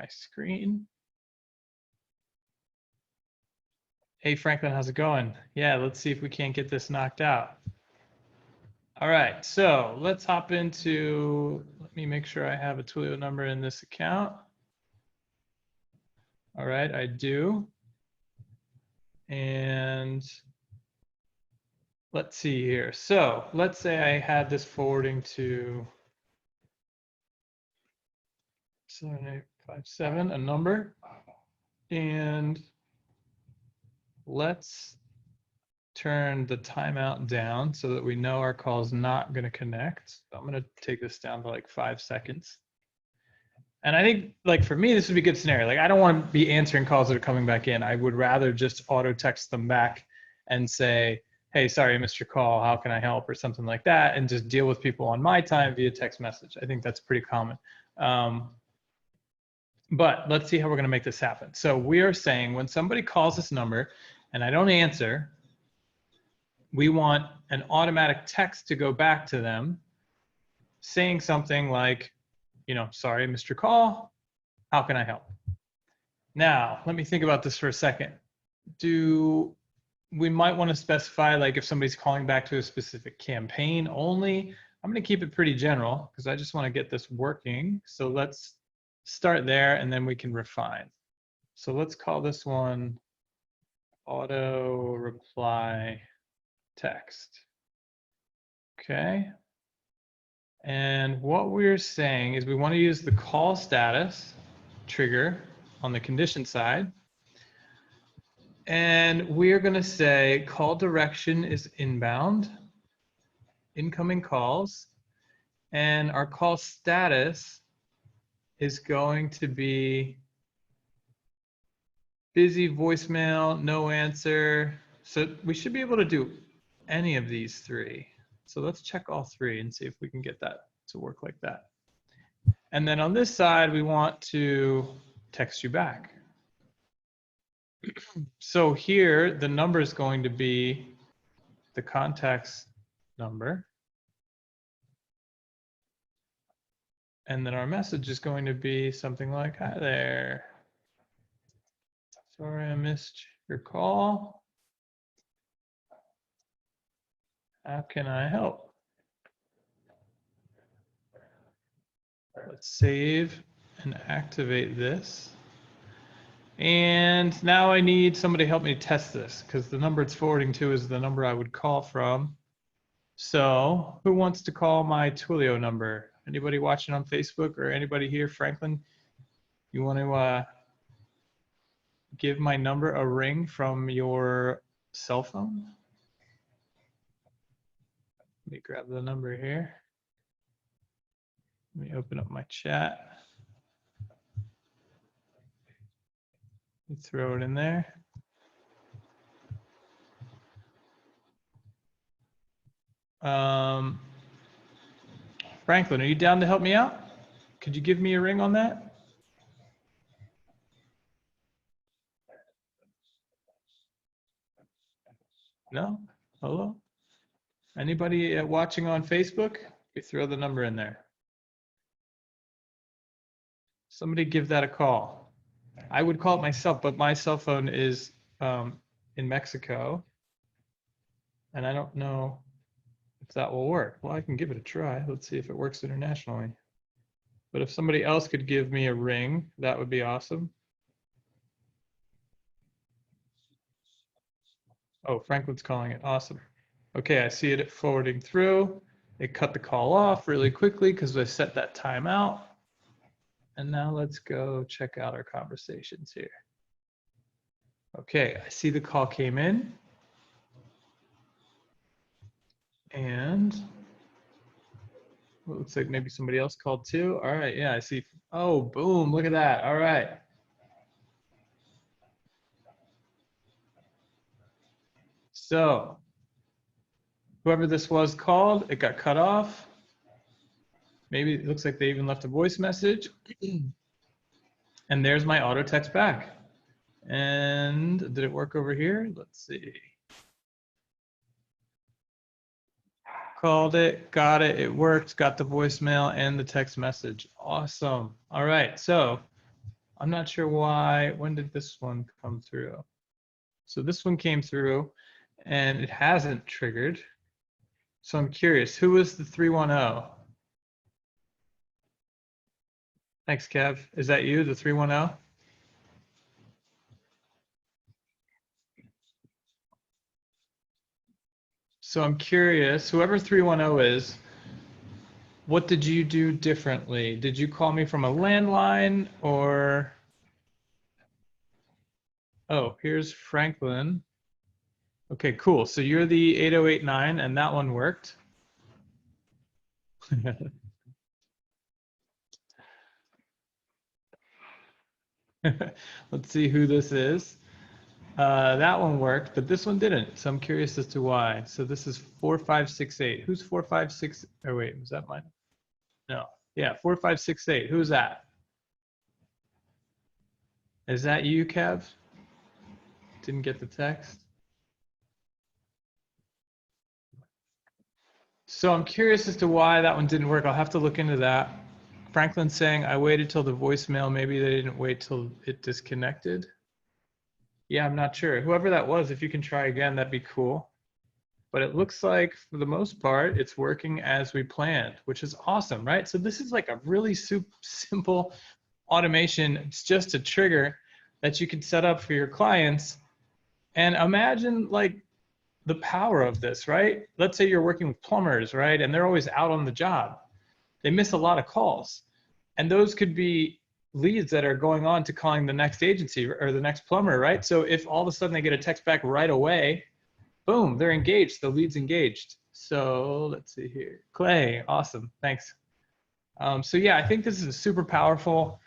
my screen. Hey, Franklin, how's it going? Yeah, let's see if we can't get this knocked out. All right, so let's hop into, let me make sure I have a Twilio number in this account. All right, I do. And let's see here. So let's say I had this forwarding to 7857, a number. And let's turn the timeout down so that we know our call is not going to connect. So I'm going to take this down to like 5 seconds. And I think, like, for me, this would be a good scenario. Like, I don't want to be answering calls that are coming back in. I would rather just auto text them back and say, hey, sorry, I missed your call. How can I help? Or something like that. And just deal with people on my time via text message. I think that's pretty common. But let's see how we're going to make this happen. So we are saying when somebody calls this number and I don't answer, we want an automatic text to go back to them saying something like, you know, sorry, Mr. Call, how can I help? Now, let me think about this for a second. We might want to specify, like, if somebody's calling back to a specific campaign only. I'm going to keep it pretty general because I just want to get this working. So let's start there and then we can refine. So let's call this one auto reply text. Okay. And what we're saying is we want to use the call status trigger on the condition side. And we're going to say call direction is inbound, incoming calls. And our call status is going to be busy, voicemail, no answer. So we should be able to do any of these three. So let's check all three and see if we can get that to work like that. And then on this side, we want to text you back. So here, the number is going to be the contact's number. And then our message is going to be something like, hi there. Sorry, I missed your call. How can I help? Let's save and activate this. And now I need somebody to help me test this because the number it's forwarding to is the number I would call from. So who wants to call my Twilio number? Anybody watching on Facebook or anybody here? Franklin, you want to give my number a ring from your cell phone? Let me grab the number here. Let me open up my chat. Let me throw it in there. Franklin, are you down to help me out? Could you give me a ring on that? No? Hello? Anybody watching on Facebook? You throw the number in there. Somebody give that a call. I would call it myself, but my cell phone is in Mexico. And I don't know if that will work. Well, I can give it a try. Let's see if it works internationally. But if somebody else could give me a ring, that would be awesome. Oh, Franklin's calling it. Awesome. Okay, I see it forwarding through. It cut the call off really quickly because I set that timeout. And now let's go check out our conversations here. Okay, I see the call came in. And it looks like maybe somebody else called too. All right, yeah, I see. Oh, boom, look at that. All right. So whoever this was called, it got cut off. Maybe it looks like they even left a voice message. And there's my auto text back. And did it work over here? Let's see. Called it, got it, it worked, got the voicemail and the text message. Awesome. All right, so I'm not sure why. When did this one come through? So this one came through and it hasn't triggered. So I'm curious, who was the 310? Thanks, Kev. Is that you, the 310? So I'm curious, whoever 310 is, what did you do differently? Did you call me from a landline or? Oh, here's Franklin. Okay, cool. So you're the 8089 and that one worked. Let's see who this is. That one worked, but this one didn't. So I'm curious as to why. So this is 4568. Who's 456? Oh, wait, was that mine? No. Yeah, 4568. Who's that? Is that you, Kev? Didn't get the text. So I'm curious as to why that one didn't work. I'll have to look into that. Franklin's saying, I waited till the voicemail. Maybe they didn't wait till it disconnected. Yeah, I'm not sure. Whoever that was, if you can try again, that'd be cool. But it looks like for the most part, it's working as we planned, which is awesome, right? So this is like a really simple automation. It's just a trigger that you can set up for your clients. And imagine like the power of this, right? Let's say you're working with plumbers, right? And they're always out on the job. They miss a lot of calls. And those could be leads that are going on to calling the next agency or the next plumber, right? So if all of a sudden they get a text back right away, boom, they're engaged, the lead's engaged. So let's see here. Clay, awesome, thanks. So yeah, I think this is a super powerful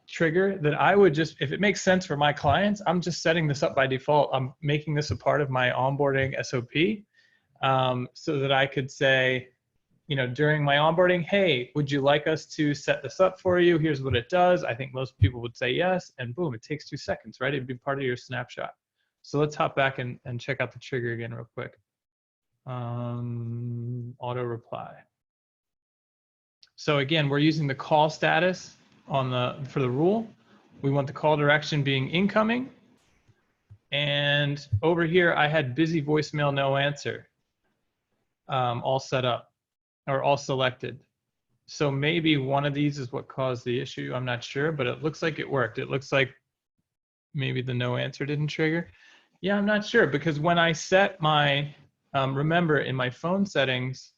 trigger that I would just, if it makes sense for my clients, I'm just setting this up by default. I'm making this a part of my onboarding SOP so that I could say, you know, during my onboarding, hey, would you like us to set this up for you? Here's what it does. I think most people would say yes, and boom, it takes 2 seconds, right? It'd be part of your snapshot. So let's hop back and check out the trigger again real quick. Auto reply. So again, we're using the call status on for the rule. We want the call direction being incoming. And over here, I had busy voicemail, no answer, all set up or all selected. So maybe one of these is what caused the issue. I'm not sure, but it looks like it worked. It looks like maybe the no answer didn't trigger. Yeah, I'm not sure because when I set my, remember in my phone settings,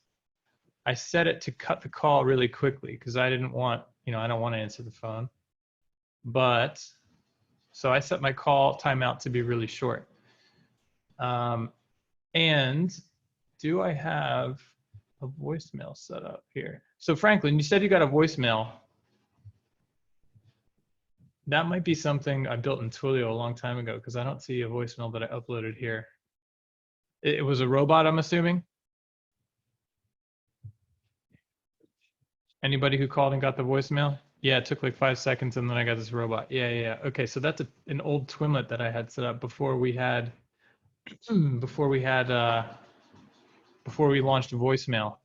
I set it to cut the call really quickly because I didn't want, you know, I don't want to answer the phone. But, so I set my call timeout to be really short. And do I have a voicemail set up here? So Franklin, you said you got a voicemail. That might be something I built in Twilio a long time ago because I don't see a voicemail that I uploaded here. It was a robot, I'm assuming? Anybody who called and got the voicemail? Yeah, it took like 5 seconds and then I got this robot. Yeah. Okay, so that's an old Twimlet that I had set up before we had, before we launched voicemail.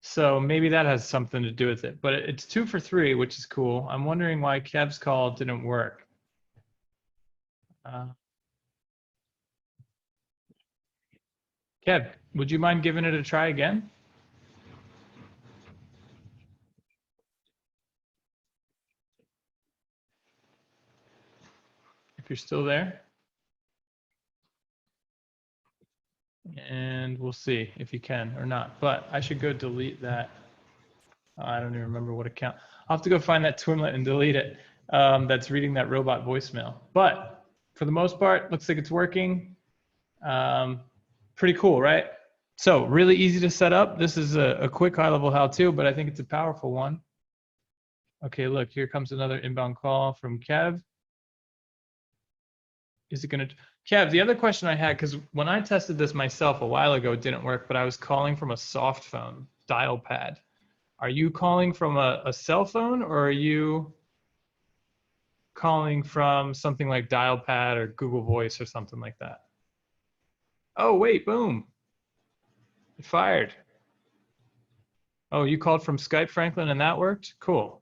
So maybe that has something to do with it, but it's 2 for 3, which is cool. I'm wondering why Kev's call didn't work. Kev, would you mind giving it a try again? If you're still there. And we'll see if you can or not, but I should go delete that. I don't even remember what account. I'll have to go find that Twimlet and delete it. That's reading that robot voicemail. But for the most part, looks like it's working. Pretty cool, right? So really easy to set up. This is a quick high-level how-to, but I think it's a powerful one. Okay, look, here comes another inbound call from Kev. Is it going to... Kev, the other question I had, because when I tested this myself a while ago, it didn't work, but I was calling from a soft phone, dial pad. Are you calling from a cell phone or are you calling from something like Dialpad or Google Voice or something like that? Oh, wait, boom. It fired. Oh, you called from Skype, Franklin, and that worked? Cool.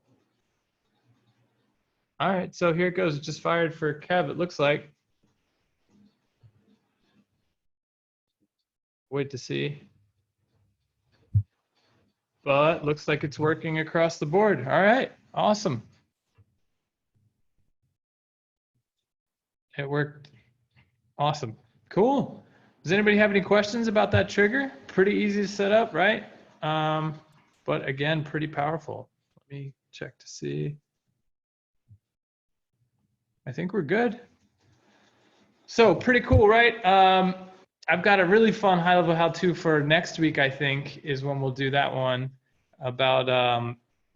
All right, so here it goes. It just fired for Kev, it looks like. Wait to see. But looks like it's working across the board. All right, awesome. It worked. Awesome. Cool. Does anybody have any questions about that trigger? Pretty easy to set up, right? But again, pretty powerful. Let me check to see. I think we're good. So pretty cool, right? I've got a really fun high-level how-to for next week, I think, is when we'll do that one about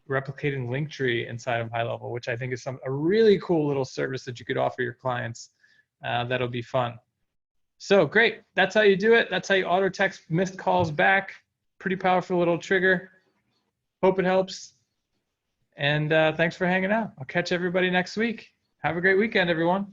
replicating Linktree inside of high-level, which I think is a really cool little service that you could offer your clients. That'll be fun. So great, that's how you do it. That's how you auto text missed calls back. Pretty powerful little trigger. Hope it helps. And thanks for hanging out. I'll catch everybody next week. Have a great weekend, everyone.